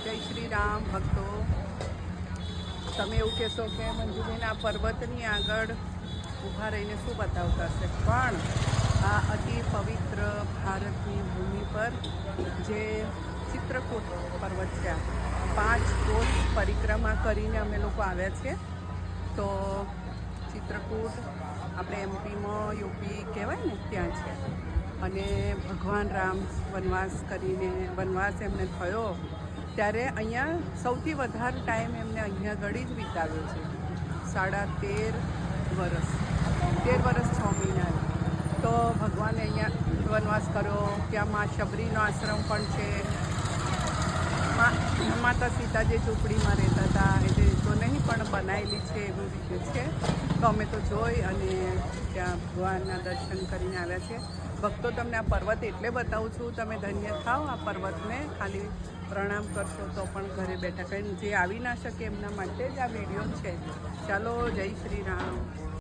જય શ્રી રામ ભક્તો. તમે એવું કહેશો કે મંજુબેન આ પર્વતની આગળ ઊભા રહીને શું બતાવતા હશે, પણ આ અતિ પવિત્ર ભારતની ભૂમિ પર જે ચિત્રકૂટ પર્વત છે, 5 કોસ પરિક્રમા કરીને અમે લોકો આવ્યા છીએ. તો ચિત્રકૂટ આપણે એમપીમાં યુપી કહેવાય ને ત્યાં છે. અને ભગવાન રામ વનવાસ એમને થયો ત્યારે અહીંયા સૌથી વધારે ટાઈમ એમને અહીંયા આગળ જ વિતાવ્યો છે. 13.5 વર્ષ, 13 વર્ષ 6 મહિના. તો ભગવાને અહીંયા વનવાસ કર્યો. ત્યાં મા શબરીનો આશ્રમ પણ છે. માતા સીતા જે ઝૂંપડીમાં રહેતા હતા એ તો નહીં પણ બનાવેલી છે એવું રીતે છે. તો અમે તો જોઈ અને ત્યાં ભગવાનના દર્શન કરીને આવ્યા છે. ભક્તો, તમને આ પર્વત એટલે બતાવું છું, તમે ધન્ય થાઓ આ પર્વતને. ખાલી પ્રણામ કરશો તો પણ ઘરે બેઠા કંઈ જે આવી ના શકે એમના માટે જ આ વિડીયો છે. ચાલો, જય શ્રી રામ.